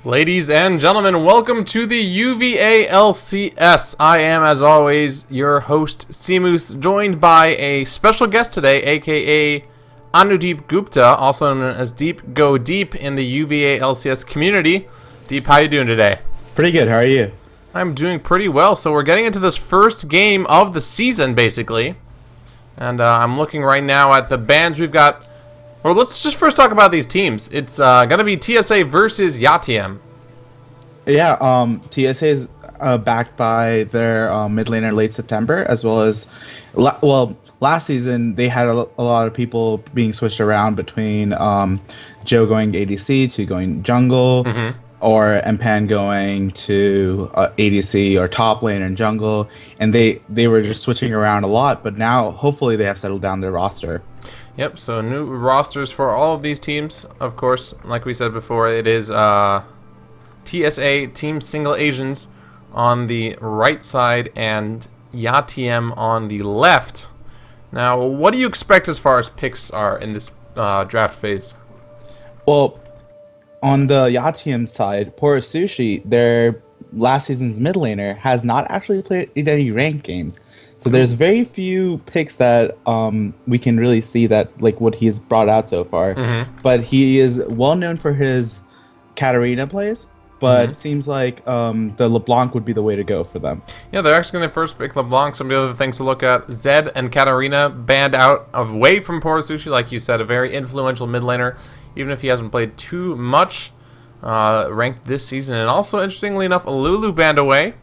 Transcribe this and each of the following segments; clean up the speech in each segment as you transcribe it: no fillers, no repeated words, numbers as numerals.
Ladies and gentlemen, welcome to the UVa LCS. I am, as always, your host, Seamoose, joined by a special guest today, aka Anudeep Gupta, also known as Deep Go Deep in the UVa LCS community. Deep, how you doing today? Pretty good. How are you? I'm doing pretty well. So we're getting into this first game of the season, basically. And I'm looking right now at the bans we've got. Well, let's just first talk about these teams. It's going to be TSA versus Yateam. Yeah, TSA is backed by their mid laner late September, as well as, last season they had a lot of people being switched around between Joe going ADC to going jungle, or Mpan going to ADC or top lane and jungle, and they were just switching around a lot. But now, hopefully, they have settled down their roster. Yep, so new rosters for all of these teams. Of course, like we said before, it is TSA, Team Single Asians, on the right side and Yateam on the left. Now, what do you expect as far as picks are in this draft phase? Well, on the Yateam side, Poor Sushi, their last season's mid laner, has not actually played any ranked games. So there's very few picks that we can really see that like what he's brought out so far. But he is well known for his Katarina plays. But it seems like the LeBlanc would be the way to go for them. Yeah, they're actually going to first pick LeBlanc. Some of the other things to look at: Zed and Katarina banned out away from Poor Sushi, like you said, a very influential mid laner, even if he hasn't played too much ranked this season. And also, interestingly enough, Lulu banned away.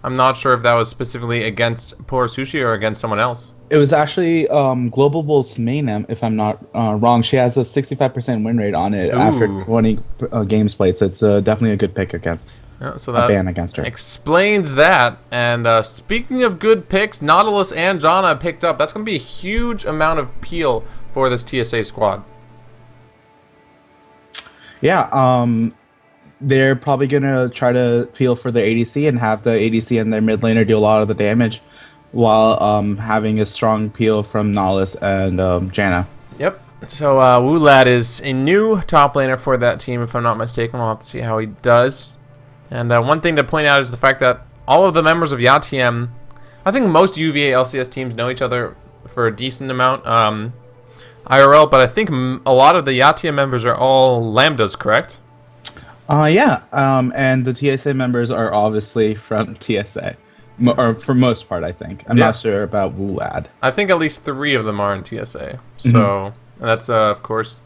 I'm not sure if that was specifically against Poor Sushi or against someone else. It was actually Global Wolf's main, if I'm not wrong. She has a 65% win rate on it after 20 games played, so it's definitely a good pick against so that a ban against her. Explains that. And speaking of good picks, Nautilus and Janna picked up. That's going to be a huge amount of peel for this TSA squad. Yeah, they're probably going to try to peel for their ADC and have the ADC and their mid laner do a lot of the damage while having a strong peel from Nautilus and Janna. Yep. So Wulad is a new top laner for that team, if I'm not mistaken. We'll have to see how he does. And one thing to point out is the fact that all of the members of Yateam, I think most UVA LCS teams know each other for a decent amount IRL, but I think a lot of the Yateam members are all Lambdas, correct? Yeah, and the TSA members are obviously from TSA, or for most part, I think. I'm not sure about Wulad. I think at least 3 of them are in TSA. So and that's, of course,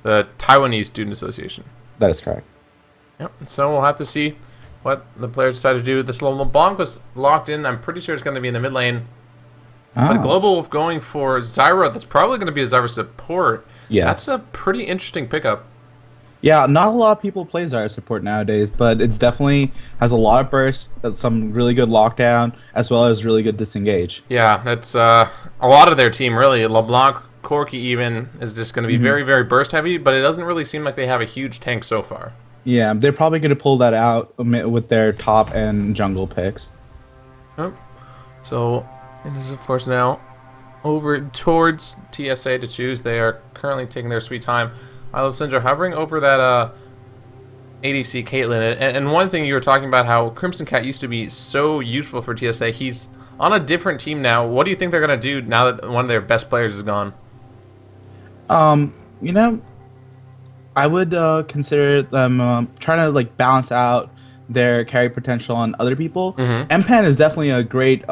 the Taiwanese Student Association. That is correct. Yep. So we'll have to see what the players decide to do. This LeBlanc was locked in. I'm pretty sure it's going to be in the mid lane. But Global Wolf going for Zyra. That's probably going to be a Zyra support. Yeah, that's a pretty interesting pickup. Yeah, not a lot of people play Zyra support nowadays, but it's definitely has a lot of burst, some really good lockdown, as well as really good disengage. Yeah, that's a lot of their team, really. LeBlanc, Corki even, is just going to be very, very burst heavy, but it doesn't really seem like they have a huge tank so far. Yeah, they're probably going to pull that out with their top and jungle picks. Yep. So, it is, of course, now over towards TSA to choose. They are currently taking their sweet time. I love Syndra hovering over that ADC Caitlyn. And one thing you were talking about how Crimson Cat used to be so useful for TSA. He's on a different team now. What do you think they're going to do now that one of their best players is gone? You know, I would consider them trying to like balance out their carry potential on other people. Mpan is definitely a great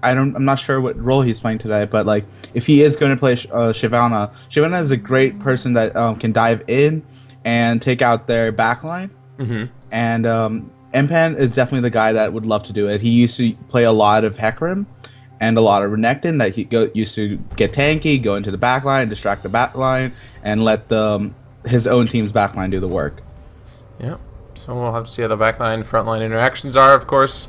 I'm not sure what role he's playing today, but like if he is going to play Shyvana is a great person that can dive in and take out their backline. And Mpan is definitely the guy that would love to do it. He used to play a lot of Hecarim and a lot of Renekton that he used to get tanky, go into the backline, distract the backline, and let his own team's backline do the work. Yeah, so we'll have to see how the backline, frontline interactions are, of course.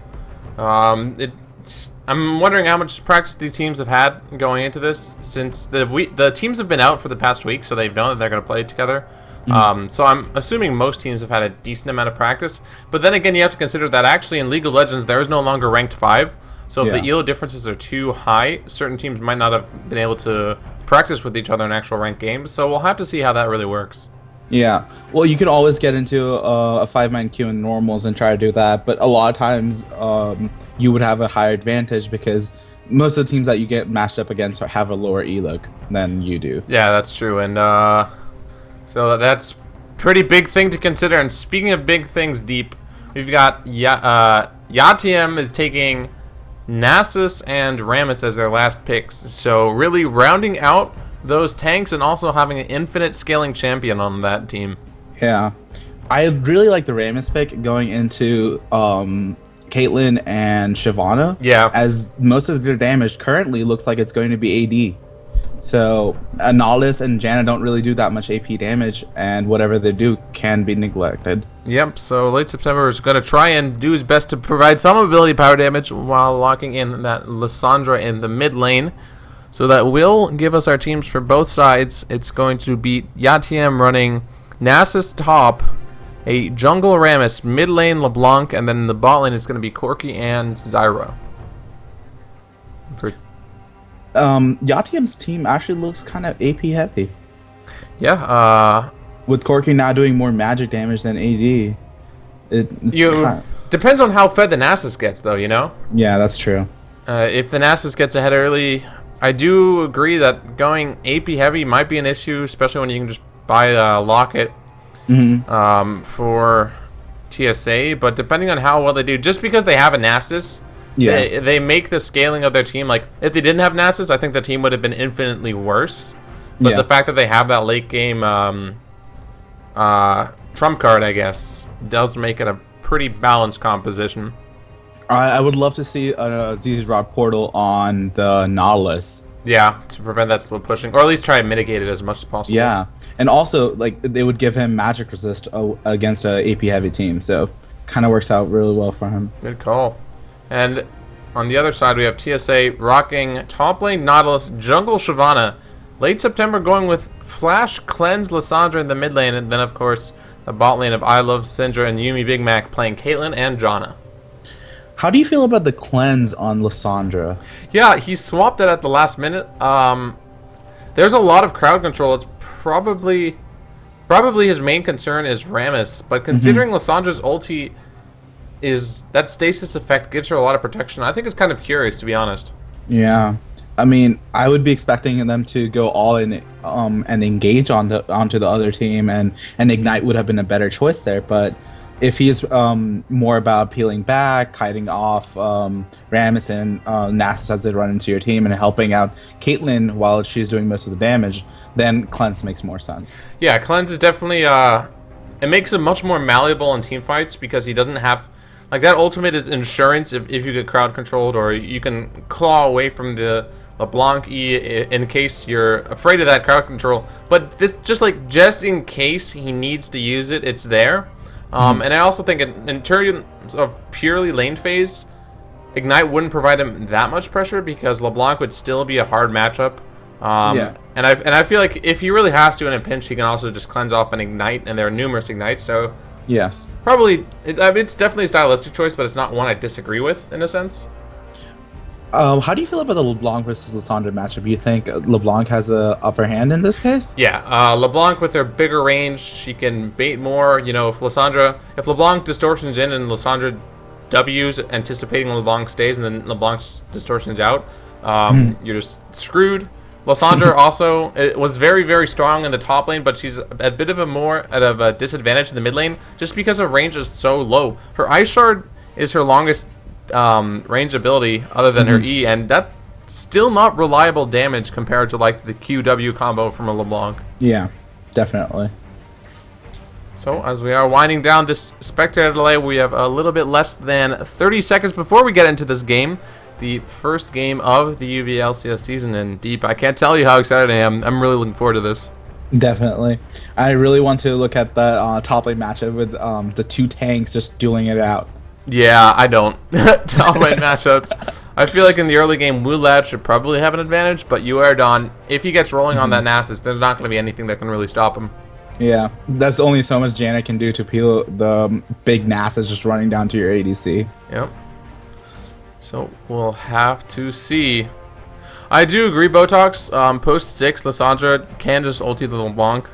I'm wondering how much practice these teams have had going into this, since the teams have been out for the past week, so they've known that they're going to play together. So I'm assuming most teams have had a decent amount of practice. But then again, you have to consider that actually in League of Legends, there is no longer ranked 5. So if the elo differences are too high, certain teams might not have been able to practice with each other in actual ranked games. So we'll have to see how that really works. Yeah. Well, you could always get into a five-man queue in normals and try to do that, but a lot of times you would have a higher advantage because most of the teams that you get matched up against have a lower elo than you do. Yeah, that's true. And so that's pretty big thing to consider. And speaking of big things, Deep, we've got Yateam is taking Nasus and Rammus as their last picks. So really rounding out those tanks and also having an infinite scaling champion on that team. Yeah. I really like the Rammus pick going into Caitlyn and Shyvana. Yeah. As most of their damage currently looks like it's going to be AD. So Nahlis and Janna don't really do that much AP damage, and whatever they do can be neglected. Yep, so Late September is going to try and do his best to provide some ability power damage while locking in that Lissandra in the mid lane. So that will give us our teams for both sides. It's going to be Yateam running Nasus top, a jungle Rammus, mid lane LeBlanc, and then in the bot lane it's going to be Corki and Zyra. Yateam's team actually looks kind of AP heavy. Yeah, with Corki now doing more magic damage than AD. Depends on how fed the Nasus gets, though, you know? Yeah, that's true. If the Nasus gets ahead early, I do agree that going AP heavy might be an issue, especially when you can just buy a Locket for TSA. But depending on how well they do, just because they have a Nasus, they make the scaling of their team, like, if they didn't have Nasus, I think the team would have been infinitely worse. But the fact that they have that late game trump card, I guess, does make it a pretty balanced composition. I would love to see a ZZ Rod portal on the Nautilus. Yeah, to prevent that split pushing, or at least try and mitigate it as much as possible. Yeah, and also, like, they would give him magic resist against a AP heavy team, so kind of works out really well for him. Good call. And on the other side, we have TSA rocking top lane Nautilus, jungle Shyvana. Late September going with Flash, Cleanse, Lissandra in the mid lane, and then, of course, the bot lane of I Love Syndra and Yuumi Big Mac playing Caitlyn and Janna. How do you feel about the cleanse on Lissandra? Yeah, he swapped it at the last minute. There's a lot of crowd control. It's probably his main concern is Rammus, but considering Lissandra's ulti is that stasis effect gives her a lot of protection, I think it's kind of curious, to be honest. Yeah. I mean, I would be expecting them to go all in and engage onto the other team, and Ignite would have been a better choice there, but if he's more about peeling back, kiting off Rammus and Nasus as they run into your team and helping out Caitlyn while she's doing most of the damage, then Cleanse makes more sense. Yeah, Cleanse is definitely it makes him much more malleable in team fights because he doesn't have, like, that ultimate is insurance if you get crowd controlled, or you can claw away from the LeBlanc E in case you're afraid of that crowd control. But this, just in case he needs to use it, it's there. And I also think in terms of purely lane phase, Ignite wouldn't provide him that much pressure because LeBlanc would still be a hard matchup. And I feel like if he really has to in a pinch, he can also just cleanse off an Ignite, and there are numerous Ignites. So yes, probably it's definitely a stylistic choice, but it's not one I disagree with in a sense. How do you feel about the LeBlanc versus Lissandra matchup? You think LeBlanc has a upper hand in this case? Yeah, LeBlanc with her bigger range, she can bait more. You know, if LeBlanc distortions in and Lissandra W's, anticipating LeBlanc stays, and then LeBlanc distortions out, you're just screwed. Lissandra also was very, very strong in the top lane, but she's a bit of a disadvantage in the mid lane just because her range is so low. Her Ice Shard is her longest range ability other than her E, and that's still not reliable damage compared to, like, the QW combo from a LeBlanc. Yeah, definitely. So as we are winding down this spectator delay, we have a little bit less than 30 seconds before we get into this game, the first game of the UVa LCS season. And Deep, I can't tell you how excited I am. I'm really looking forward to this. Definitely. I really want to look at the top lane matchup with the two tanks just dueling it out. Yeah, I don't. Top lane matchups. I feel like in the early game, Wulad should probably have an advantage, but Uerdon, if he gets rolling on that Nasus, there's not going to be anything that can really stop him. Yeah, that's only so much Janna can do to peel the big Nasus just running down to your ADC. Yep. So we'll have to see. I do agree, Botox. Post 6, Lissandra can just ulti the LeBlanc,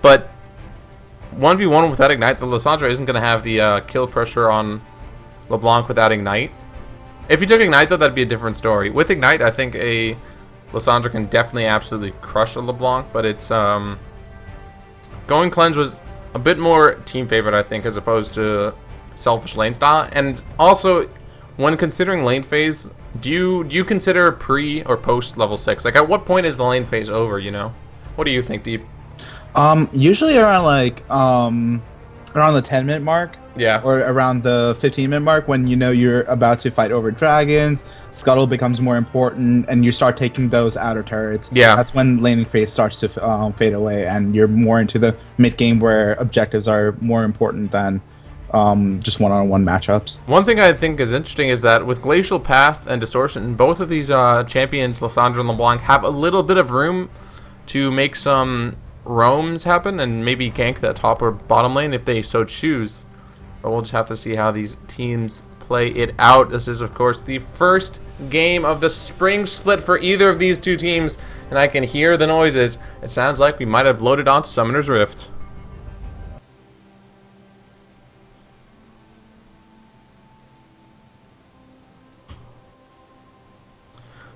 but 1v1 without Ignite, the Lissandra isn't going to have the kill pressure on LeBlanc without Ignite. If he took Ignite, though, that'd be a different story. With Ignite, I think a Lissandra can definitely absolutely crush a LeBlanc, but it's going Cleanse was a bit more team favorite, I think, as opposed to selfish lane style. And also, when considering lane phase, do you consider pre or post level 6? Like, at what point is the lane phase over, you know? What do you think, Deep? Usually around like around the 10-minute mark. Yeah. Or around the 15-minute mark, when you know you're about to fight over dragons, Scuttle becomes more important, and you start taking those outer turrets. Yeah. That's when laning phase starts to fade away, and you're more into the mid game where objectives are more important than just one-on-one matchups. One thing I think is interesting is that with Glacial Path and Distortion, both of these champions, Lissandra and LeBlanc, have a little bit of room to make some roams happen and maybe gank that top or bottom lane if they so choose. But we'll just have to see how these teams play it out. This is, of course, the first game of the spring split for either of these two teams, and I can hear the noises. It sounds like we might have loaded onto Summoner's Rift.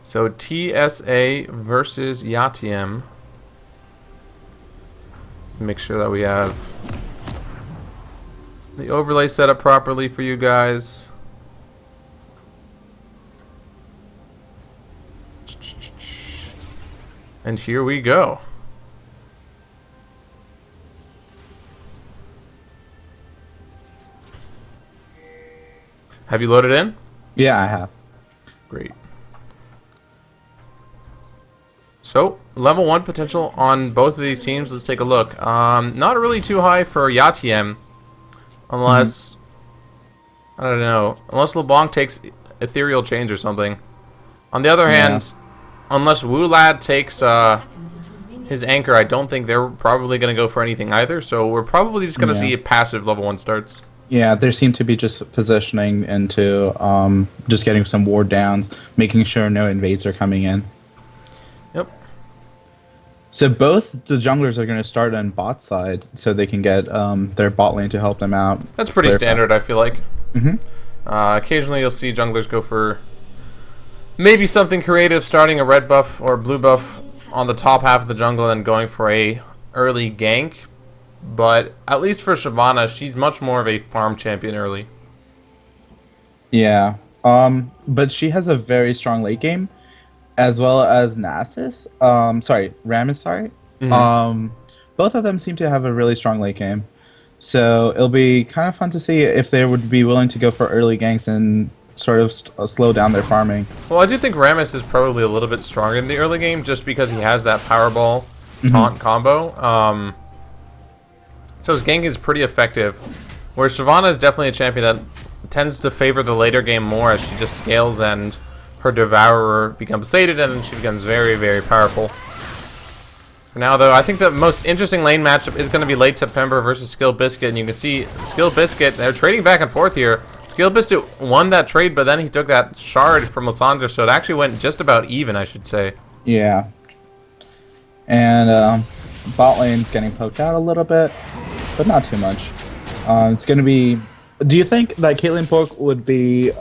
So TSA versus Yateam. Make sure that we have the overlay set up properly for you guys. And here we go. Have you loaded in? Yeah, I have. Great. So, level 1 potential on both of these teams. Let's take a look. Not really too high for Yateam. Unless, I don't know, unless LeBlanc takes Ethereal Change or something. On the other hand, unless Wulad takes his Anchor, I don't think they're probably going to go for anything either. So we're probably just going to see a passive level 1 starts. Yeah, there seem to be just positioning into just getting some ward downs, making sure no invades are coming in. Yep. So both the junglers are going to start on bot side, so they can get their bot lane to help them out. That's pretty standard, I feel like. Mm-hmm. Occasionally you'll see junglers go for maybe something creative, starting a red buff or blue buff on the top half of the jungle and going for a early gank. But at least for Shyvana, she's much more of a farm champion early. Yeah. But she has a very strong late game, as well as Nasus. Rammus, sorry. Mm-hmm. Both of them seem to have a really strong late game. So it'll be kind of fun to see if they would be willing to go for early ganks and sort of slow down their farming. Well, I do think Rammus is probably a little bit stronger in the early game just because he has that Powerball taunt combo. So his gank is pretty effective. Whereas Shyvana is definitely a champion that tends to favor the later game more as she just scales and her Devourer becomes sated and then she becomes very, very powerful. For now, though, I think the most interesting lane matchup is going to be late September versus Skill Biscuit. And you can see Skill Biscuit, they're trading back and forth here. Skill Biscuit won that trade, but then he took that shard from Lissandra, so it actually went just about even, I should say. Yeah. And bot lane's getting poked out a little bit, but not too much. It's going to be... Do you think that Caitlyn poke would be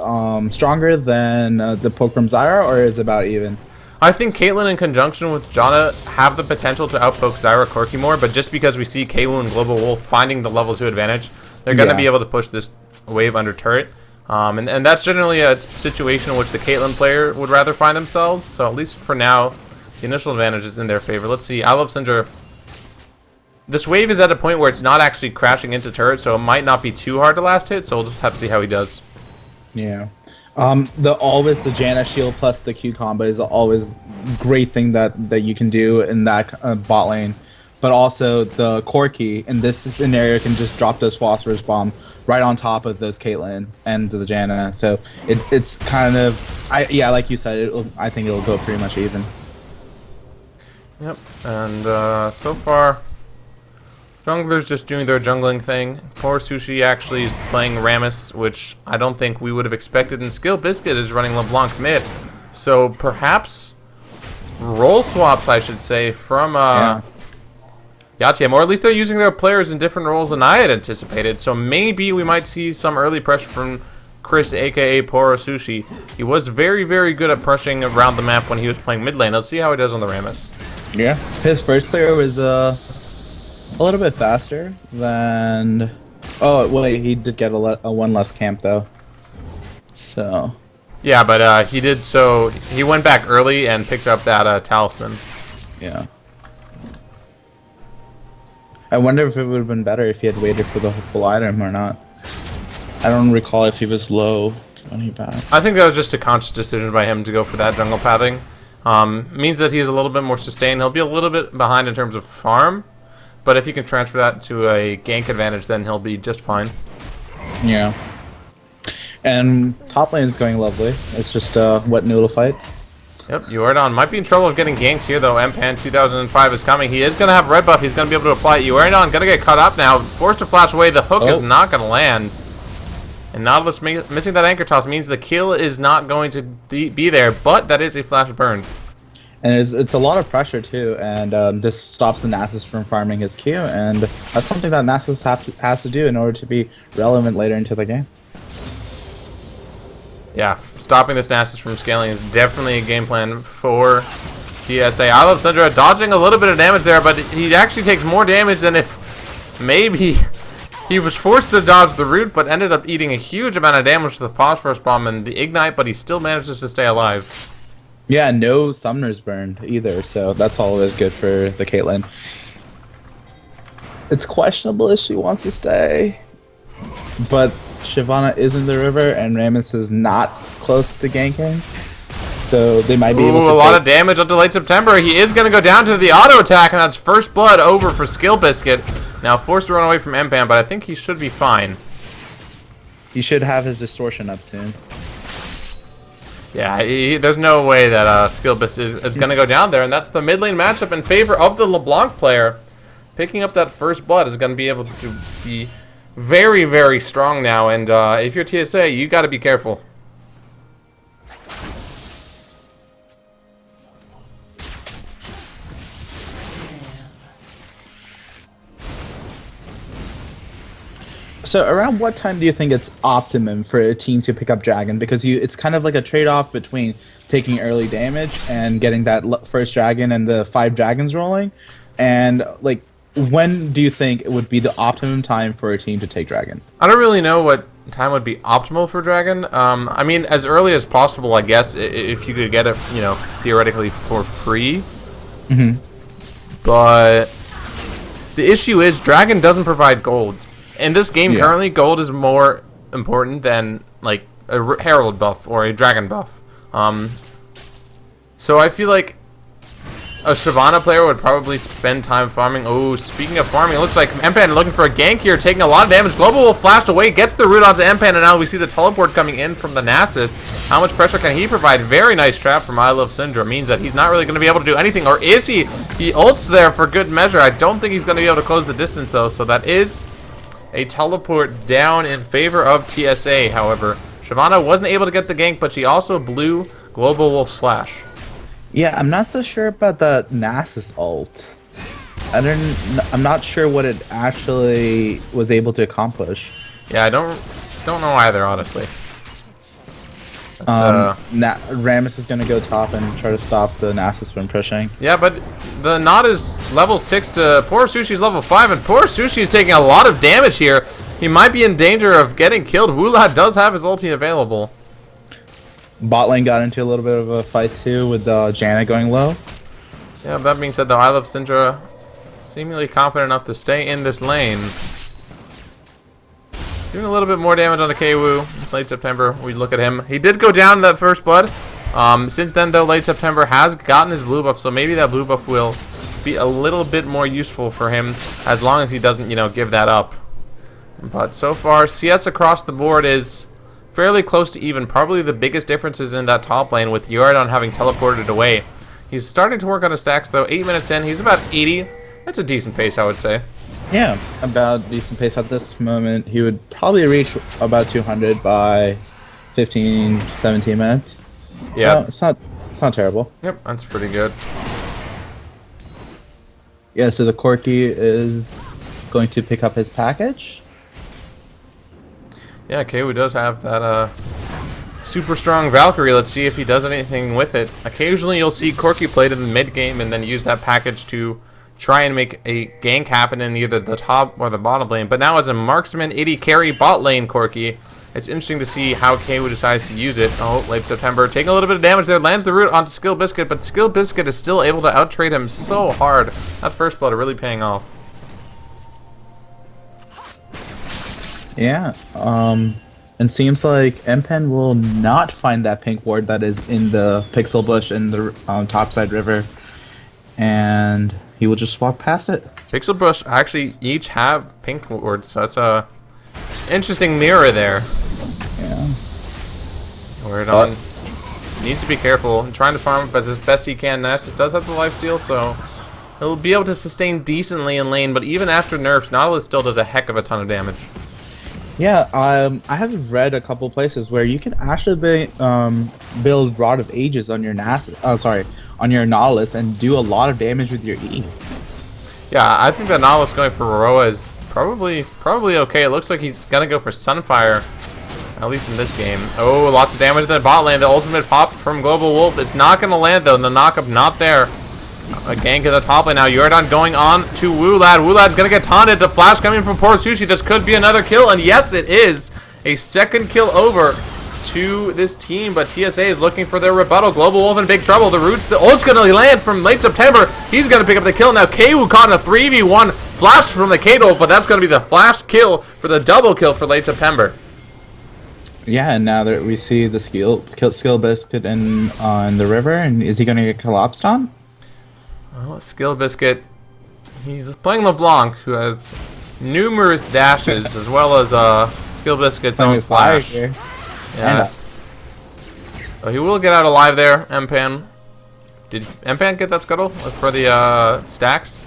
stronger than the poke from Zyra, or is it about even? I think Caitlyn in conjunction with Janna have the potential to outpoke Zyra Corki more, but just because we see Kawu and Global Wolf finding the level 2 advantage, they're going to be able to push this wave under turret. And that's generally a situation in which the Caitlyn player would rather find themselves, so at least for now, the initial advantage is in their favor. Let's see, I Love Syndra. This wave is at a point where it's not actually crashing into turret, so it might not be too hard to last hit, so we'll just have to see how he does. Yeah. The Janna shield plus the Q combo is always great thing that you can do in that bot lane. But also the Corki in this scenario can just drop those phosphorus bomb right on top of those Caitlyn and the Janna. So it's kind of like you said, I think it'll go pretty much even. Yep, and so far jungler's just doing their jungling thing. Poor Sushi actually is playing Rammus, which I don't think we would have expected, and Skill Biscuit is running LeBlanc mid. So perhaps role swaps, I should say, from Yateam, or at least they're using their players in different roles than I had anticipated. So maybe we might see some early pressure from Chris, aka Poro Sushi. He was very, very good at pushing around the map when he was playing mid lane. Let's see how he does on the Rammus. Yeah, his first player was a little bit faster than. Oh wait, he did get a one less camp though. So. Yeah, but he did so. He went back early and picked up that talisman. Yeah. I wonder if it would have been better if he had waited for the full item or not. I don't recall if he was low when he backed. I think that was just a conscious decision by him to go for that jungle pathing. Means that he's a little bit more sustained. He'll be a little bit behind in terms of farm, but if he can transfer that to a gank advantage, then he'll be just fine. Yeah. And top lane is going lovely. It's just a wet noodle fight. Yep, Uardon might be in trouble of getting ganks here, though. Mpan 2005 is coming. He is going to have red buff. He's going to be able to apply it. Uardon going to get caught up now. Forced to flash away. The hook is not going to land. And Nautilus missing that anchor toss means the kill is not going to be there, but that is a flash burn. And it's a lot of pressure, too, and this stops the Nasus from farming his Q, and that's something that Nasus has to do in order to be relevant later into the game. Yeah, stopping this Nasus from scaling is definitely a game plan for TSA. I love Syndra dodging a little bit of damage there, but he actually takes more damage than if maybe he was forced to dodge the root, but ended up eating a huge amount of damage to the Phosphorus Bomb and the Ignite, but he still manages to stay alive. Yeah, no summoners burned either, so that's always good for the Caitlyn. It's questionable if she wants to stay, but Shyvana is in the river, and Rammus is not close to ganking, so they might be able to. A lot of damage up to late September. He is going to go down to the auto attack, and that's first blood over for Skill Biscuit. Now forced to run away from Mpan, but I think he should be fine. He should have his distortion up soon. Yeah, there's no way that Skill Biscuit is going to go down there, and that's the mid lane matchup in favor of the LeBlanc player. Picking up that first blood is going to be able to be very, very strong now, and if you're TSA, you got to be careful. So around what time do you think it's optimum for a team to pick up Dragon? Because it's kind of like a trade-off between taking early damage and getting that first Dragon and the 5 dragons rolling. And like, when do you think it would be the optimum time for a team to take Dragon? I don't really know what time would be optimal for Dragon. I mean, as early as possible, I guess, if you could get it, you know, theoretically for free. Mm-hmm. But the issue is Dragon doesn't provide gold. In this game, currently, gold is more important than, like, a Herald buff or a Dragon buff. So I feel like a Shyvana player would probably spend time farming. Oh, speaking of farming, it looks like Mpan looking for a gank here, taking a lot of damage. Global Wolf flashed away, gets the root onto Mpan, and now we see the teleport coming in from the Nasus. How much pressure can he provide? Very nice trap from I Love Syndra. Means that he's not really going to be able to do anything, or is he? He ults there for good measure. I don't think he's going to be able to close the distance, though, so that is a teleport down in favor of TSA. However, Shyvana wasn't able to get the gank, but she also blew Global Wolf Slash. Yeah, I'm not so sure about the Nasus ult. I'm not sure what it actually was able to accomplish. Yeah, I don't know either, honestly. Rammus is gonna go top and try to stop the Nasus from pushing. Yeah, but the Knot is level 6 to Poor Sushi's level 5, and Poor Sushi is taking a lot of damage here. He might be in danger of getting killed. Wula does have his ulti available. Bot lane got into a little bit of a fight too with Janet going low. Yeah, that being said, though, I Love Syndra seemingly confident enough to stay in this lane. Doing a little bit more damage on the Kwu. Late September, we look at him. He did go down in that first blood. Since then, though, Late September has gotten his blue buff, so maybe that blue buff will be a little bit more useful for him as long as he doesn't, you know, give that up. But so far, CS across the board is fairly close to even. Probably the biggest difference is in that top lane with Uardon having teleported away. He's starting to work on his stacks, though. 8 minutes in, he's about 80. That's a decent pace, I would say. Yeah, about decent pace at this moment. He would probably reach about 200 by 15, 17 minutes. Yeah, so it's not terrible. Yep, that's pretty good. Yeah, so the Corki is going to pick up his package. Yeah, KO does have that super strong Valkyrie. Let's see if he does anything with it. Occasionally you'll see Corki played in the mid game and then use that package to try and make a gank happen in either the top or the bottom lane. But now as a marksman, 80 carry bot lane Corki, it's interesting to see how KO decides to use it. Oh, late September taking a little bit of damage there. Lands the root onto Skill Biscuit, but Skill Biscuit is still able to outtrade him so hard. That first blood really paying off. Yeah, it seems like Mpen will not find that pink ward that is in the pixel bush in the topside river, and he will just walk past it. Pixel bush actually each have pink wards, so that's a interesting mirror there. Yeah. Word on. Needs to be careful and trying to farm up as best he can. Nessus does have the lifesteal, so he'll be able to sustain decently in lane, but even after nerfs, Nautilus still does a heck of a ton of damage. Yeah, I have read a couple places where you can actually build Rod of Ages on your on your Nautilus and do a lot of damage with your E. Yeah, I think that Nautilus going for Aurora is probably okay. It looks like he's gonna go for Sunfire, at least in this game. Oh, lots of damage in the bot lane. The ultimate pop from Global Wolf. It's not gonna land though. The knockup not there. A gank in the top lane now. Yordan going on to Wulad. Wulad's gonna get taunted. The flash coming from Poor Sushi. This could be another kill, and yes, it is a second kill over to this team. But TSA is looking for their rebuttal. Global Wolf in big trouble. The roots. The ult's gonna land from late September. He's gonna pick up the kill now. KU caught in a 3v1 flash from the Kato, but that's gonna be the flash kill for the double kill for late September. Yeah, and now that we see the skill Biscuit in the river, and is he gonna get collapsed on? Well, Skill Biscuit, he's playing LeBlanc, who has numerous dashes, as well as Skill Biscuit's own flash. Here. Yeah. So he will get out alive there, Mpan. Did Mpan get that scuttle for the stacks?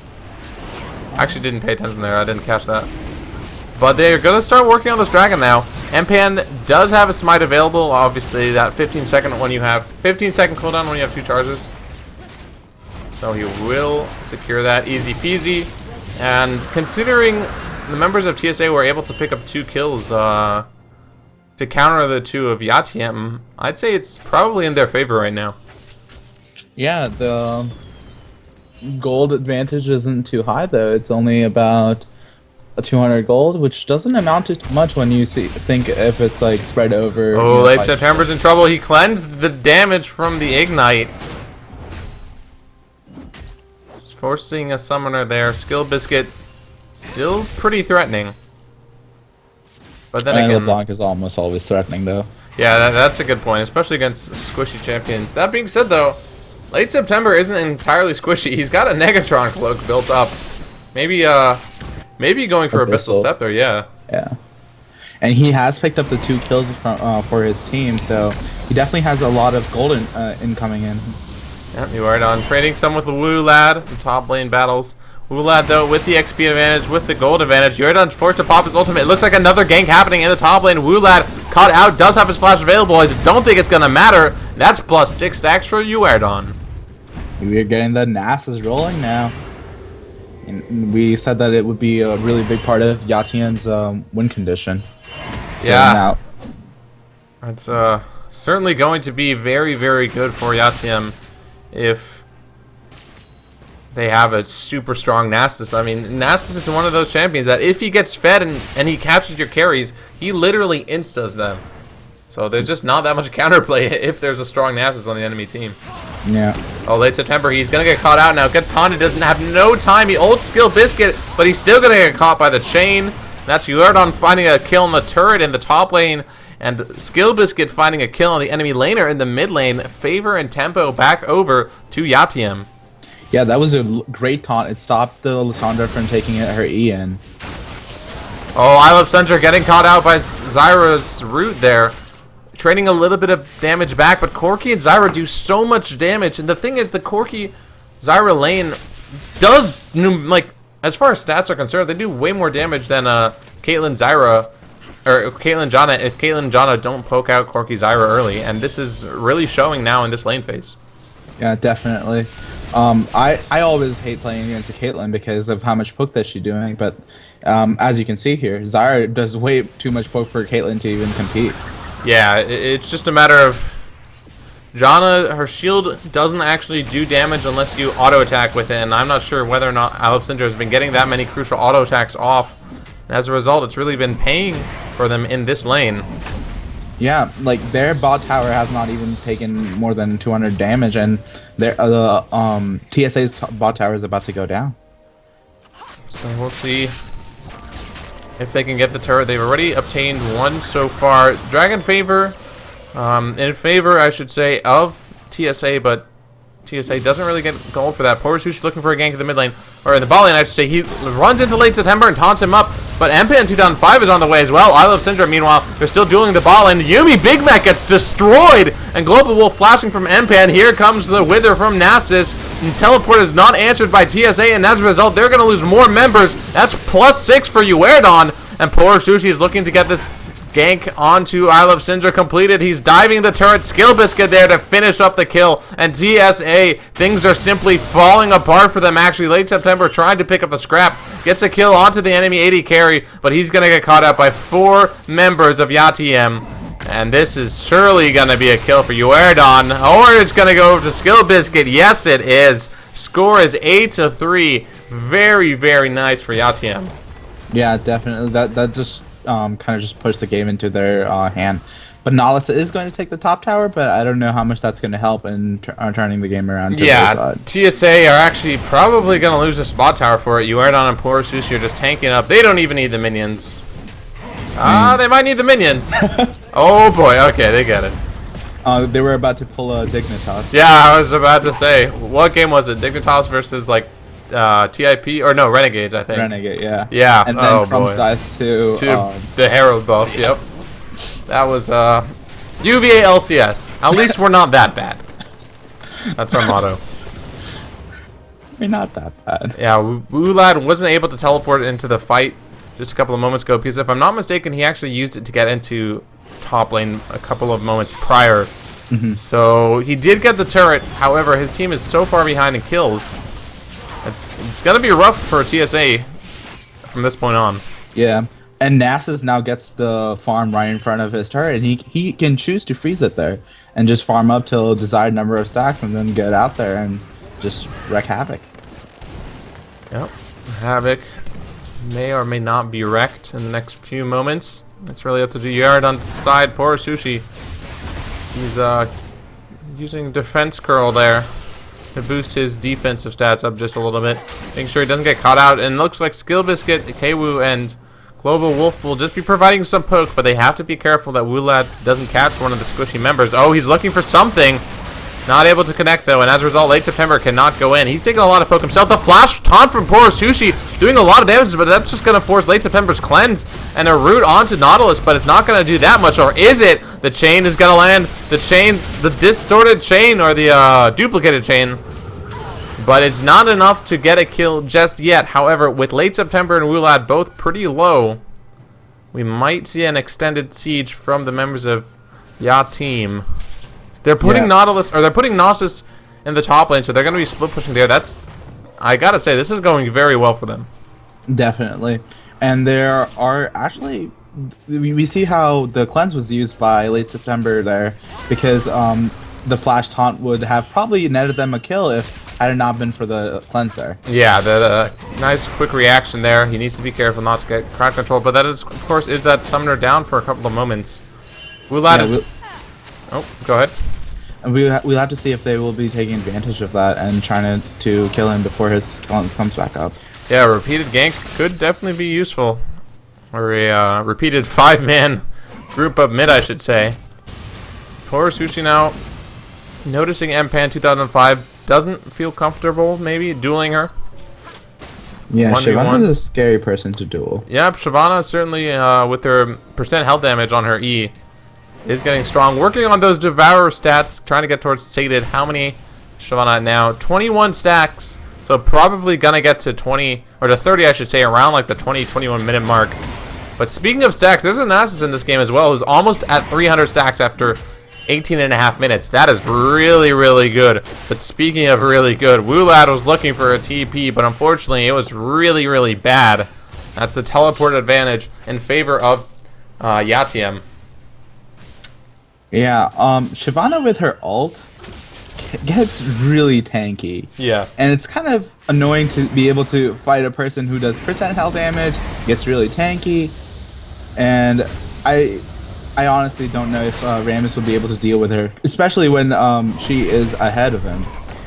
I actually didn't pay attention there, I didn't catch that. But they're going to start working on this dragon now. Mpan does have a smite available, obviously that 15-second cooldown when you have 2 charges. So he will secure that easy peasy. And considering the members of TSA were able to pick up 2 kills to counter the 2 of Yateam, I'd say it's probably in their favor right now. Yeah, the gold advantage isn't too high though. It's only about a 200 gold, which doesn't amount to much when you think if it's like spread over. Oh, late September's in trouble. He cleansed the damage from the ignite. Forcing a summoner there. Skill Biscuit still pretty threatening. But then again, LeBlanc is almost always threatening though. Yeah, that's a good point, especially against squishy champions. That being said though, late September isn't entirely squishy. He's got a Negatron cloak built up. Maybe going for Abyssal Scepter, yeah. Yeah. And he has picked up the 2 kills from for his team, so he definitely has a lot of gold incoming in. Yep, you are on trading some with Wulad, the top lane battles. Wulad, though, with the XP advantage, with the gold advantage. Yordan's forced to pop his ultimate. It looks like another gank happening in the top lane. Wulad caught out, does have his flash available. I don't think it's going to matter. That's plus 6 stacks for Yordan. We're getting the Nasus rolling now. And we said that it would be a really big part of Yateam's win condition. So yeah. That's certainly going to be very, very good for Yateam if they have a super strong Nasus. I mean, Nasus is one of those champions that if he gets fed and he captures your carries, he literally instas them. So there's just not that much counterplay if there's a strong Nasus on the enemy team. Yeah. Oh, late September, he's going to get caught out now. Gets taunted, doesn't have no time. He ult Skill Biscuit, but he's still going to get caught by the chain. That's Yordan finding a kill in the turret in the top lane. And Skill Biscuit finding a kill on the enemy laner in the mid lane. Favor and tempo back over to Yateam. Yeah, that was a great taunt. It stopped the Lissandra from taking her E in. Oh, I Love Sundra getting caught out by Zyra's root there. Trading a little bit of damage back, but Corki and Zyra do so much damage. And the thing is, the Corki-Zyra lane does, like, as far as stats are concerned, they do way more damage than Caitlyn Zyra, or Caitlyn Janna, if Caitlyn Janna don't poke out Corki Zyra early. And this is really showing now in this lane phase. Yeah, definitely. I always hate playing against a Caitlyn because of how much poke that she's doing, but as you can see here, Zyra does way too much poke for Caitlyn to even compete. Yeah, it's just a matter of Janna, her shield doesn't actually do damage unless you auto attack with it, and I'm not sure whether or not Alexandra has been getting that many crucial auto attacks off. And as a result, it's really been paying for them in this lane. Yeah, like their bot tower has not even taken more than 200 damage, and their TSA's bot tower is about to go down. So we'll see if they can get the turret. They've already obtained one so far. Dragon favor, in favor, I should say, of TSA, but TSA doesn't really get gold for that. Poor Sushi looking for a gank in the mid lane, or in the bot lane, I should say. He runs into late September and taunts him up, but Empan 2005 is on the way as well. I Love Syndra, meanwhile, they're still dueling the bot lane. Yuumi Big Mac gets destroyed, and Global Wolf flashing from Empan. Here comes the Wither from Nasus, and teleport is not answered by TSA, and as a result, they're going to lose more members. That's +6 for Uerdon, and poor Sushi is looking to get this gank onto I Love Syndra completed. He's diving the turret. Skill Biscuit there to finish up the kill. And TSA, things are simply falling apart for them. Actually, late September tried to pick up the scrap. Gets a kill onto the enemy AD carry, but he's going to get caught out by 4 members of Yateam. And this is surely going to be a kill for Uerdon. Or it's going to go over to Skill Biscuit. Yes, it is. Score is 8-3. Very, very nice for Yateam. Yeah, definitely. That just kind of just pushed the game into their hand. But Nautilus is going to take the top tower, but I don't know how much that's going to help in turning the game around to their side. TSA are actually probably going to lose a spot tower for it. Uerdon and poor Sushi are just tanking up. They don't even need the minions. They might need the minions. Oh boy, okay, they get it. They were about to pull a Dignitas. Yeah, I was about to say, what game was it? Dignitas versus like TIP or no Renegades, I think. Renegade, yeah. Yeah. And then Crumbs dies to the Herald buff. Yep. That was UVa LCS. At least we're not that bad. That's our motto. We're not that bad. Yeah, Wulad wasn't able to teleport into the fight just a couple of moments ago because if I'm not mistaken, he actually used it to get into top lane a couple of moments prior. So he did get the turret. However, his team is so far behind in kills. It's gonna be rough for TSA from this point on. Yeah, and Nasus now gets the farm right in front of his turret, and he can choose to freeze it there and just farm up till a desired number of stacks, and then get out there and just wreak havoc. Yep, havoc may or may not be wrecked in the next few moments. It's really up to the yard on the side. Poor Sushi. He's using defense curl there to boost his defensive stats up just a little bit, making sure he doesn't get caught out. And looks like Skill Biscuit, Kwu, and Global Wolf will just be providing some poke, but they have to be careful that Wulad doesn't catch one of the squishy members. Oh, he's looking for something. Not able to connect, though, and as a result, late September cannot go in. He's taking a lot of poke himself. The flash taunt from poor Sushi doing a lot of damage, but that's just going to force late September's cleanse and a root onto Nautilus, but it's not going to do that much, or is it? The chain is going to land. The chain, the distorted chain, or the duplicated chain. But it's not enough to get a kill just yet. However, with late September and Wulad both pretty low, we might see an extended siege from the members of Yateam. They're putting Nautilus, or they're putting Nasus in the top lane, so they're going to be split pushing there. That's, I gotta say, this is going very well for them. Definitely. And there are actually, we see how the cleanse was used by late September there, because the flash taunt would have probably netted them a kill if had it not been for the cleanse there. Yeah, the nice quick reaction there. He needs to be careful not to get crowd control, but that is, of course, is that summoner down for a couple of moments. Wulad is... Oh, go ahead. And we'll have to see if they will be taking advantage of that and trying to kill him before his cleanse comes back up. Yeah, a repeated gank could definitely be useful. Or a repeated 5-man group up mid, I should say. Poor Sushi now noticing Empan 2005 doesn't feel comfortable maybe dueling her. Yeah, Shyvana is a scary person to duel. Yep, Shyvana certainly with her percent health damage on her E is getting strong. Working on those Devourer stats, trying to get towards sated. How many Shyvana at now? 21 stacks. So probably gonna get to 20 or to 30, I should say, around like the 20-21 minute mark. But speaking of stacks, there's a Nasus in this game as well who's almost at 300 stacks after 18.5 minutes. That is really, really good. But speaking of really good, Woolad was looking for a TP, but unfortunately it was really, really bad. That's the teleport advantage in favor of Yateam. Yeah, Shyvana with her ult gets really tanky. Yeah. And it's kind of annoying to be able to fight a person who does percent health damage, gets really tanky, and I honestly don't know if Rammus will be able to deal with her, especially when she is ahead of him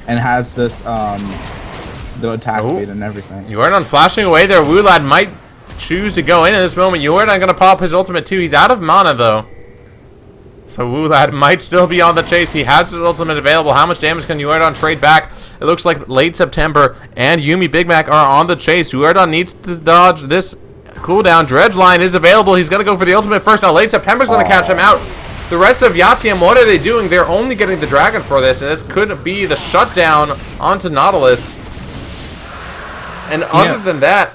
and has this the attack speed and everything. Yordan flashing away there. Woolad might choose to go in at this moment. Yordan gonna pop his ultimate too. He's out of mana though. So Woolad might still be on the chase. He has his ultimate available. How much damage can Yordan trade back? It looks like late September and Yuumi Big Mac are on the chase. Yordan needs to dodge this cooldown. Dredge line is available. He's going to go for the ultimate first. Now late September's going to catch him out. The rest of Yateam, what are they doing? They're only getting the dragon for this, and this could be the shutdown onto Nautilus. And other than that,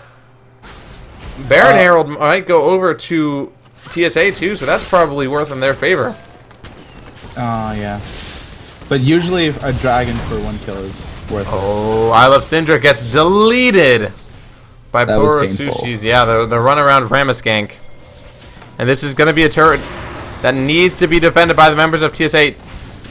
Baron Herald might go over to TSA too, so that's probably worth in their favor. Yeah. But usually a dragon for 1 kill is worth it. Oh, I Love Syndra gets deleted by Poro Sushi's. Yeah, the run around Rammus gank. And this is going to be a turret that needs to be defended by the members of TSA.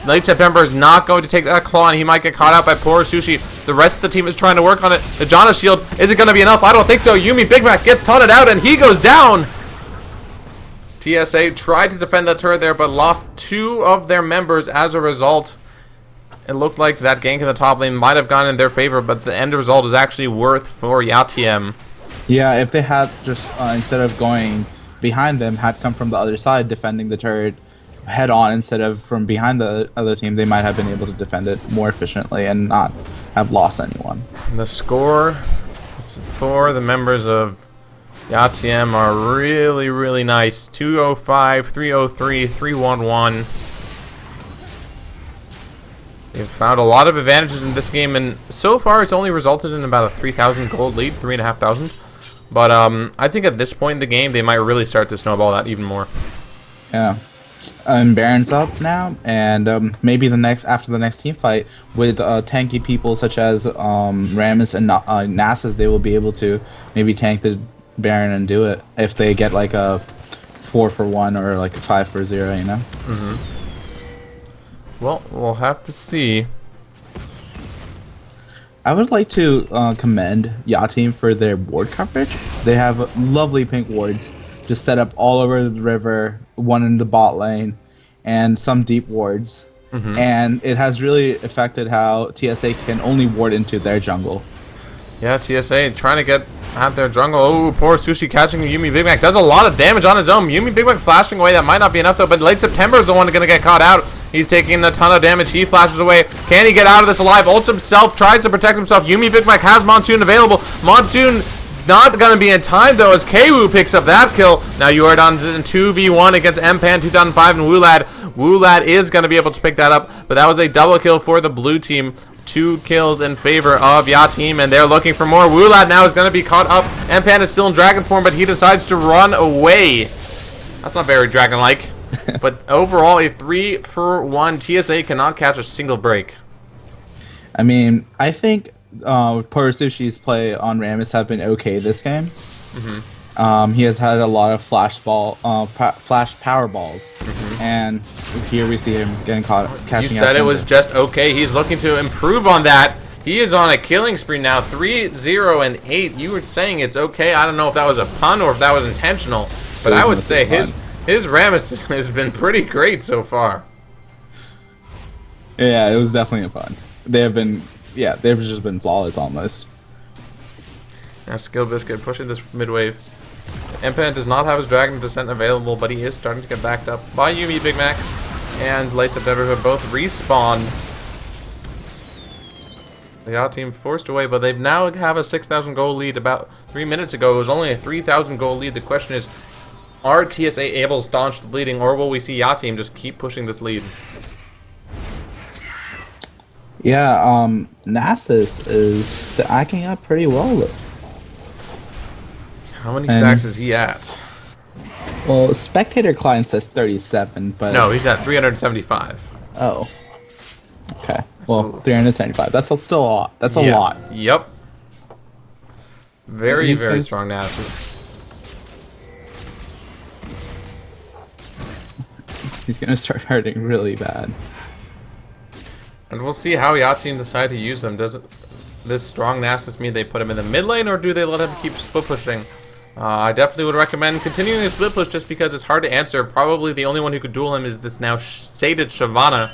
Late September is not going to take that claw, and he might get caught out by Poro Sushi. The rest of the team is trying to work on it. The Janna shield, is it going to be enough? I don't think so. Yuumi Big Mac gets taunted out, and he goes down. TSA tried to defend that turret there, but lost 2 of their members as a result. It looked like that gank in the top lane might have gone in their favor, but the end result is actually worth for Yateam. Yeah, if they had just, instead of going behind them, had come from the other side defending the turret head on instead of from behind the other team, they might have been able to defend it more efficiently and not have lost anyone. The score for the members of Yateam are really, really nice. 205, 303, 311. They've found a lot of advantages in this game, and so far it's only resulted in about a 3,000 gold lead, 3,500. But I think at this point in the game, they might really start to snowball that even more. Yeah. Baron's up now, and maybe after the next team fight with tanky people such as Rammus and Nasus, they will be able to maybe tank the Baron and do it if they get like a 4-for-1 or like a 5-for-0, you know. Well, we'll have to see. I would like to commend Yateam for their ward coverage. They have lovely pink wards just set up all over the river, one in the bot lane, and some deep wards. And it has really affected how TSA can only ward into their jungle. Yeah, TSA trying to get at their jungle. Oh, poor Sushi catching Yuumi Big Mac. Does a lot of damage on his own. Yuumi Big Mac flashing away. That might not be enough, though. But late September is the one going to get caught out. He's taking a ton of damage. He flashes away. Can he get out of this alive? Ults himself. Tries to protect himself. Yuumi Big Mac has Monsoon available. Monsoon not going to be in time, though, as Kwoo picks up that kill. Now Yordan's in 2v1 against Mpan 2005 and Woolad. Woolad is going to be able to pick that up, but that was a double kill for the blue team. 2 kills in favor of Yateam, and they're looking for more. Woolad now is going to be caught up. Mpan is still in dragon form, but he decides to run away. That's not very dragon-like. But overall, a 3-for-1. TSA cannot catch a single break. I mean, I think Poro Sushi's play on Rammus have been okay this game. He has had a lot of flash power balls, and here we see him getting caught catching. You said it was just okay. He's looking to improve on that. He is on a killing spree now, 3-0-8. You were saying it's okay. I don't know if that was a pun or if that was intentional, but I would say his Rammus has been pretty great so far. Yeah, it was definitely a pun. They've just been flawless almost. Now Skill Biscuit pushing this mid wave. Mpan does not have his Dragon Descent available, but he is starting to get backed up by Yuumi Big Mac and Late September, who have both respawned. The Yateam forced away, but they now have a 6,000 gold lead. About 3 minutes ago, it was only a 3,000 gold lead. The question is, are TSA able to staunch the bleeding, or will we see Yateam just keep pushing this lead? Yeah, Nasus is stacking up pretty well. How many stacks is he at? Well, spectator client says 37, but No, he's at 375. oh, okay. a- Well, 375. That's still a lot. That's a Yeah. lot. Yep. Very, He's very gonna- strong Nasus. He's gonna start hurting really bad. And we'll see how Yateam decide to use him. Does this strong Nasus mean they put him in the mid lane, or do they let him keep split pushing? I definitely would recommend continuing the split push just because it's hard to answer. Probably the only one who could duel him is this now sated Shyvana.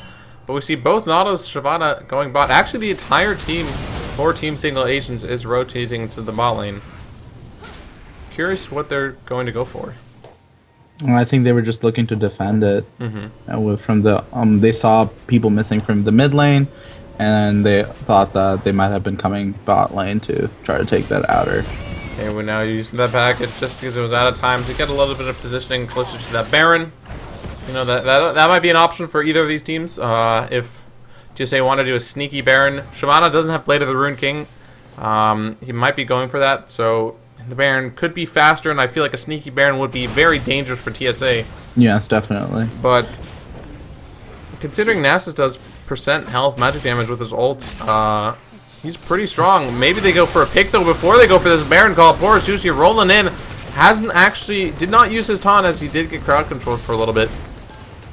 But we see both Nautilus Shyvana going bot. Actually, the entire team for Team Single Agents is rotating to the bot lane. Curious what they're going to go for. Well, I think they were just looking to defend it. From the they saw people missing from the mid lane, and they thought that they might have been coming bot lane to try to take that outer. Okay, we're now using that package just because it was out of time to get a little bit of positioning closer to that Baron. You know, that might be an option for either of these teams. If TSA want to do a sneaky Baron. Shyvana doesn't have Blade of the Rune King. He might be going for that, so the Baron could be faster, and I feel like a sneaky Baron would be very dangerous for TSA. Yes, definitely. But considering Nasus does percent health magic damage with his ult, he's pretty strong. Maybe they go for a pick though before they go for this Baron call. Poor Sushi rolling in. Did not use his taunt, as he did get crowd controlled for a little bit.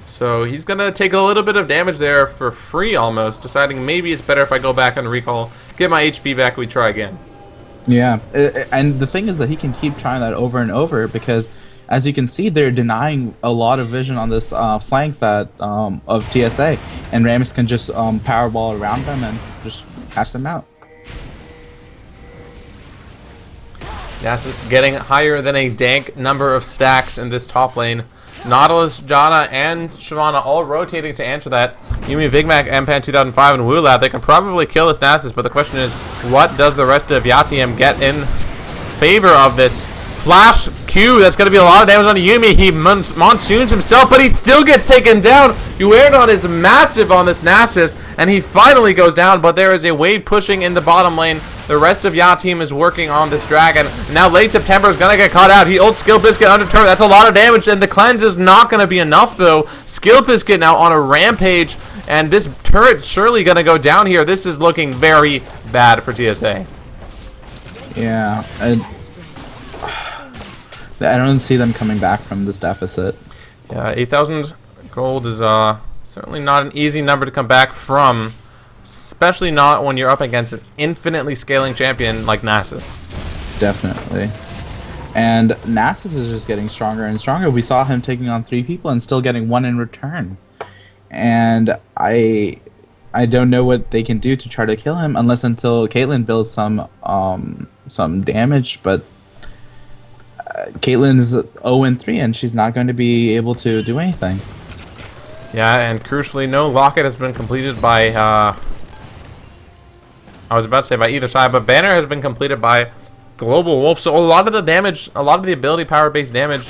So he's gonna take a little bit of damage there for free almost, deciding maybe it's better if I go back and recall, get my HP back, we try again. Yeah, and the thing is that he can keep trying that over and over because, as you can see, they're denying a lot of vision on this flank side of TSA, and Rammus can just powerball around them and just catch them out. Nasus getting higher than a dank number of stacks in this top lane. Nautilus, Janna, and Shyvana all rotating to answer that. Yumi, Big Mac, Mpan 2005, and Wulab, they can probably kill this Nasus, but the question is, what does the rest of Yateam get in favor of this? Flash Q, that's going to be a lot of damage on Yumi. He monsoons himself, but he still gets taken down. Uerdon is massive on this Nasus, and he finally goes down, but there is a wave pushing in the bottom lane. The rest of Yateam is working on this dragon. Now late September is going to get caught out. He ults Skill Biscuit under turret. That's a lot of damage, and the cleanse is not going to be enough, though. Skill Biscuit now on a rampage, and this turret's surely going to go down here. This is looking very bad for TSA. Yeah, I don't see them coming back from this deficit. Yeah, 8,000 gold is certainly not an easy number to come back from, especially not when you're up against an infinitely scaling champion like Nasus. Definitely. And Nasus is just getting stronger and stronger. We saw him taking on 3 people and still getting 1 in return. And I don't know what they can do to try to kill him until Caitlyn builds some damage, but Caitlyn's 0-3 and she's not going to be able to do anything. Yeah, and crucially, no locket has been completed by, I was about to say by either side, but banner has been completed by Global Wolf. So a lot of the damage, a lot of the ability power-based damage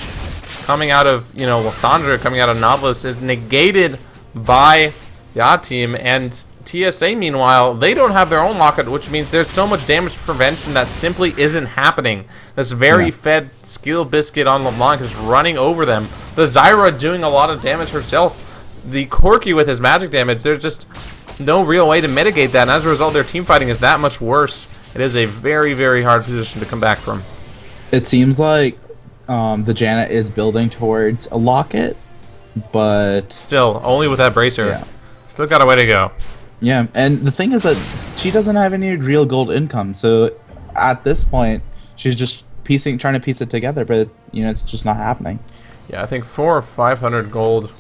coming out of, you know, Lissandra, coming out of Nautilus is negated by Yateam, and TSA, meanwhile, they don't have their own locket, which means there's so much damage prevention that simply isn't happening. This very fed Skill Biscuit on LeBlanc is running over them. The Zyra doing a lot of damage herself. The Corki with his magic damage, there's just no real way to mitigate that, and as a result, their team fighting is that much worse. It is a very, very hard position to come back from. It seems like the Janet is building towards a locket, but Still, only with that bracer. Yeah. Still got a way to go. yeah, and the thing is that she doesn't have any real gold income, so at this point, she's just trying to piece it together, but you know, it's just not happening. Yeah, I think 400 or 500 gold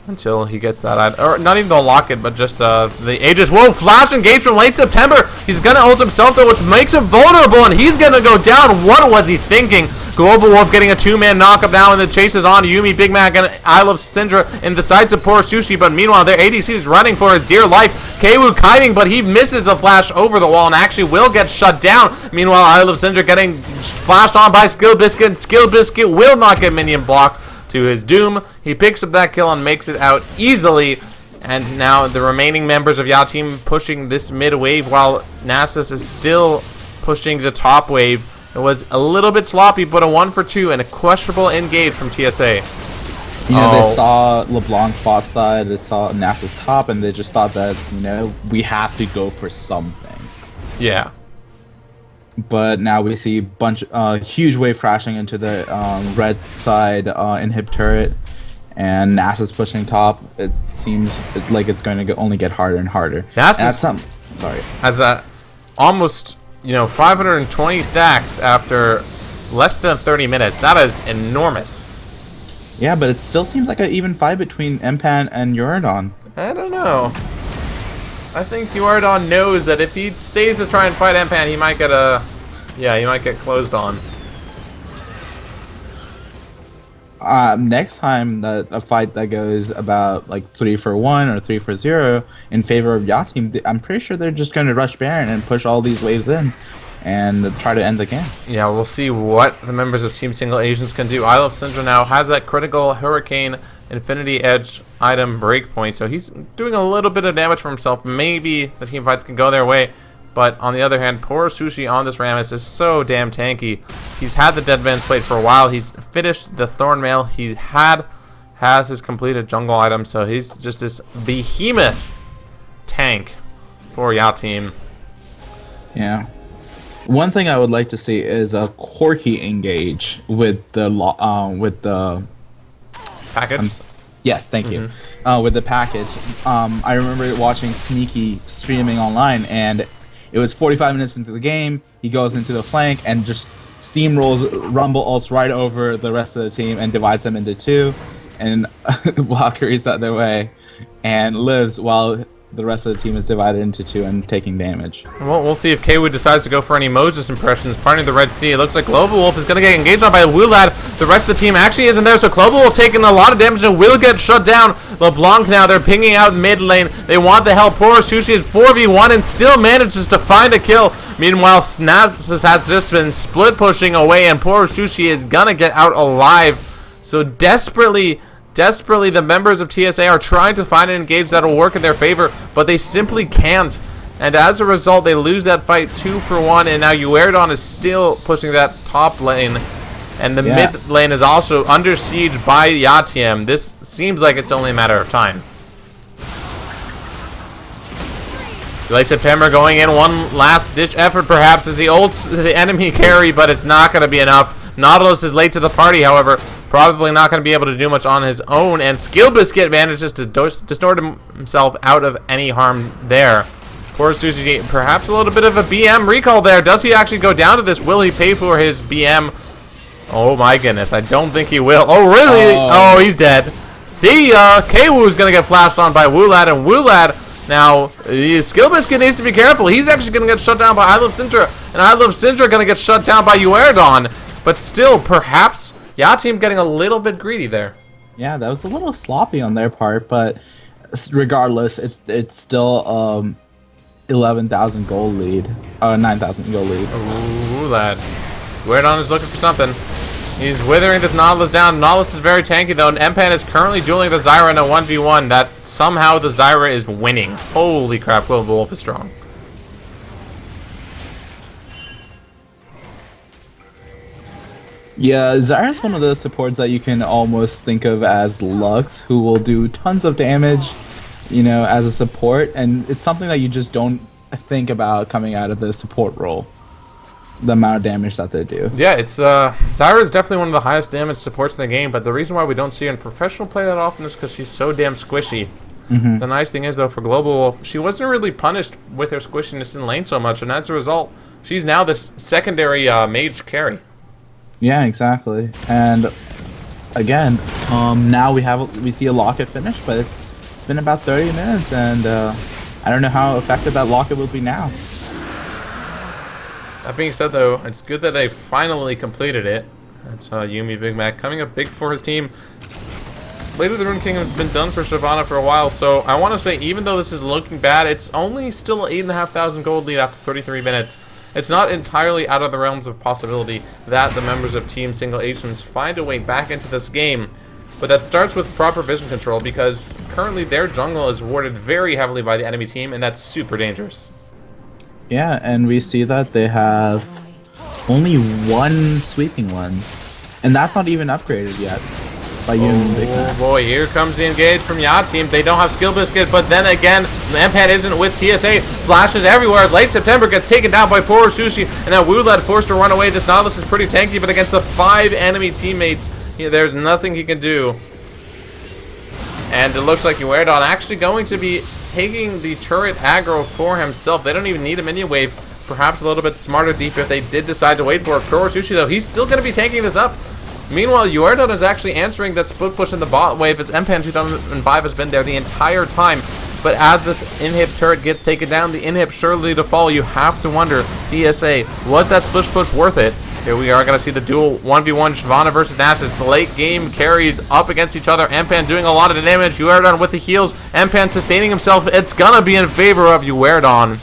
until he gets that. Or not even the locket, but just the Aegis. Whoa, flash engage from late September. He's going to ult himself, though, which makes him vulnerable, and he's going to go down. What was he thinking? Global Wolf getting a 2-man knockup now, and the chase is on. Yumi, Big Mac, and I Love Syndra in the sides of poor Sushi, but meanwhile, their ADC is running for his dear life. Keiwu kiting, but he misses the flash over the wall and actually will get shut down. Meanwhile, I Love Syndra getting flashed on by Skill Biscuit, and Skill Biscuit will not get minion blocked. To his doom, he picks up that kill and makes it out easily. And now the remaining members of Yateam pushing this mid wave while Nasus is still pushing the top wave. It was a little bit sloppy, but a 1 for 2 and a questionable engage from TSA. You know, they saw LeBlanc bot side, they saw NASA's top, and they just thought that, you know, we have to go for something. Yeah. But now we see huge wave crashing into the red side inhib turret, and NASA's pushing top. It seems like it's going to only get harder and harder. NASA's has a almost 520 stacks after less than 30 minutes. That is enormous. Yeah, but it still seems like an even fight between Empan and Uridon. I don't know. I think Uridon knows that if he stays to try and fight Empan, he might get closed on. Next time that a fight that goes about like 3-for-1 or 3-for-0 in favor of Yateam, I'm pretty sure they're just going to rush Baron and push all these waves in and try to end the game. Yeah, we'll see what the members of Team Single Asians can do. I Love Syndra now has that critical Hurricane Infinity Edge item breakpoint, so he's doing a little bit of damage for himself. Maybe the team fights can go their way, but on the other hand, poor Sushi on this Rammus is so damn tanky. He's had the Dead Man's Plate for a while. He's finished the Thornmail. He has his completed jungle item, so he's just this behemoth tank for Yateam. Yeah. One thing I would like to see is a quirky engage with the package. Yes, thank you. With the package, I remember watching Sneaky streaming online, and it was 45 minutes into the game. He goes into the flank and just steamrolls Rumble ults right over the rest of the team and divides them into two, and Valkyrie's the other way and lives while the rest of the team is divided into two and taking damage. Well, we'll see if Kwood decides to go for any Moses impressions. Parting the Red Sea, it looks like Global Wolf is going to get engaged on by Wulad. The rest of the team actually isn't there, so Global Wolf taking a lot of damage and will get shut down. LeBlanc now, they're pinging out mid lane. They want the help. Poor Sushi is 4v1 and still manages to find a kill. Meanwhile, Snaps has just been split pushing away, and poor Sushi is going to get out alive. So desperately, the members of TSA are trying to find an engage that'll work in their favor, but they simply can't. And as a result, they lose that fight 2-for-1, and now Uerdon is still pushing that top lane. And the mid lane is also under siege by Yateam. This seems like it's only a matter of time. Late September going in, one last ditch effort perhaps as he ults the enemy carry, but it's not going to be enough. Nautilus is late to the party, however. Probably not going to be able to do much on his own, and Skill Biscuit manages to distort himself out of any harm there. Poor Sushi, perhaps a little bit of a BM recall there. Does he actually go down to this? Will he pay for his BM? Oh my goodness, I don't think he will. Oh really? Oh, he's dead. See ya! Kwoo's going to get flashed on by Wulad, and Wulad now, Skill Biscuit needs to be careful. He's actually going to get shut down by I Love Syndra, and I Love Syndra going to get shut down by Uerdon. But still, perhaps Yateam getting a little bit greedy there. Yeah, that was a little sloppy on their part, but regardless, it's still 11,000 gold lead, 9,000 gold lead. Ooh, lad. Uerdon is looking for something. He's withering this Nautilus down. Nautilus is very tanky though, and Empan is currently dueling the Zyra in a 1v1 that somehow the Zyra is winning. Holy crap, Global Wolf is strong. Yeah, Zyra's one of those supports that you can almost think of as Lux, who will do tons of damage, you know, as a support, and it's something that you just don't think about coming out of the support role. The amount of damage that they do. Yeah, it's Zyra is definitely one of the highest damage supports in the game, but the reason why we don't see her in professional play that often is because she's so damn squishy. The nice thing is though for Global Wolf, she wasn't really punished with her squishiness in lane so much, and as a result, she's now this secondary mage carry. Yeah, exactly. And again, now we see a locket finish, but it's been about 30 minutes, and I don't know how effective that locket will be now. That being said, though, it's good that they finally completed it. That's Yuumi Big Mac coming up big for his team. Later the Rune Kingdom has been done for Shyvana for a while, so I want to say, even though this is looking bad, it's only still 8,500 gold lead after 33 minutes. It's not entirely out of the realms of possibility that the members of Team Single Asians find a way back into this game, but that starts with proper vision control, because currently their jungle is warded very heavily by the enemy team, and that's super dangerous. Yeah, and we see that they have Only one sweeping lens, and that's not even upgraded yet. By Oh boy, here comes the engage from Yateam. They don't have Skill Biscuit, but then again, Empan isn't with TSA. Flashes everywhere. Late September gets taken down by Poor Sushi, and now Woolad forced to run away. This Nautilus is pretty tanky, but against the 5 enemy teammates, there's nothing he can do. And it looks like Uerdon actually going to be taking the turret aggro for himself. They don't even need a minion wave. Perhaps a little bit smarter deep if they did decide to wait for it. Poor Sushi, though, he's still going to be taking this up. Meanwhile, Uerdon is actually answering that split push in the bot wave as Empan 2005 has been there the entire time. But as this inhib turret gets taken down, the inhib surely to fall. You have to wonder, TSA, was that split push worth it? Here we are going to see the duel 1v1 Shyvana versus Nasus. The late game carries up against each other. Empan doing a lot of damage. Uerdon with the heals. Empan sustaining himself. It's going to be in favor of Uerdon.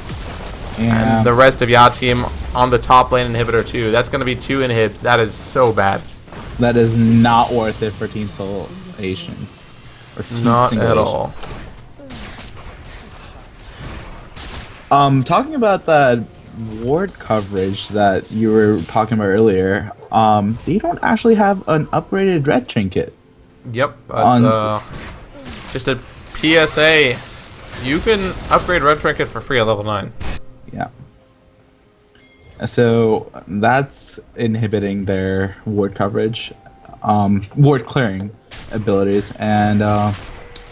Yeah. And the rest of Yateam on the top lane inhibitor too. That's going to be 2 inhibs. That is so bad. That is not worth it for Team Solation. Not at all. Talking about that ward coverage that you were talking about earlier, they don't actually have an upgraded red trinket. Yep, that's just a PSA. You can upgrade red trinket for free at level 9. Yeah. So that's inhibiting their ward coverage, ward clearing abilities, and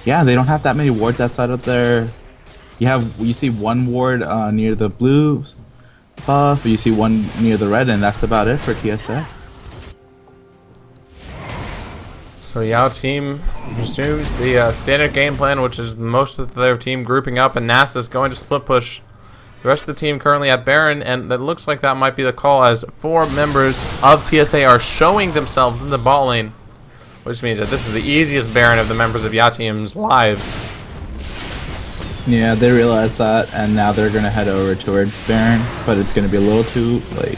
yeah, they don't have that many wards outside of their. You see one ward near the blue buff, you see one near the red, and that's about it for TSA. So Yateam resumes the standard game plan, which is most of their team grouping up, and Nasus going to split push. The rest of the team currently at Baron, and it looks like that might be the call as 4 members of TSA are showing themselves in the bot lane, which means that this is the easiest Baron of the members of Yateam's lives. Yeah, they realize that, and now they're going to head over towards Baron, but it's going to be a little too late.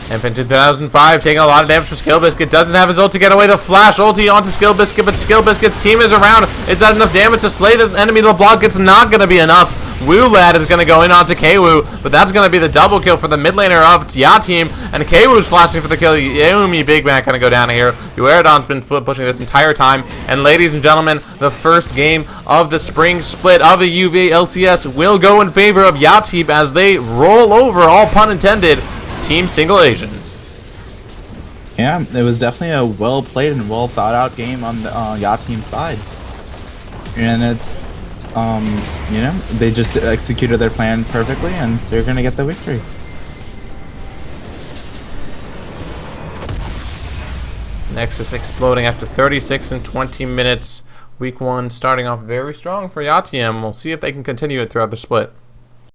Empan 2005 taking a lot of damage from Skill Biscuit. Doesn't have his ult to get away. The flash ulti onto Skill Biscuit, but Skill Biscuit's team is around. Is that enough damage to slay the enemy? The block? It's not going to be enough. Woolad is going to go in onto KWoo, but that's going to be the double kill for the mid laner of Yateam, and KWoo's flashing for the kill. Yumi Big Man going to go down here. Uerdon's been pushing this entire time, and ladies and gentlemen, the first game of the spring split of the UVa LCS will go in favor of Yateam as they roll over, all pun intended, Team Single Asians. Yeah, it was definitely a well played and well thought out game on the Yateam side, and it's you know, they just executed their plan perfectly, and they're gonna get the victory. Nexus exploding after 36 and 20 minutes. Week 1 starting off very strong for Yateam. We'll see if they can continue it throughout the split.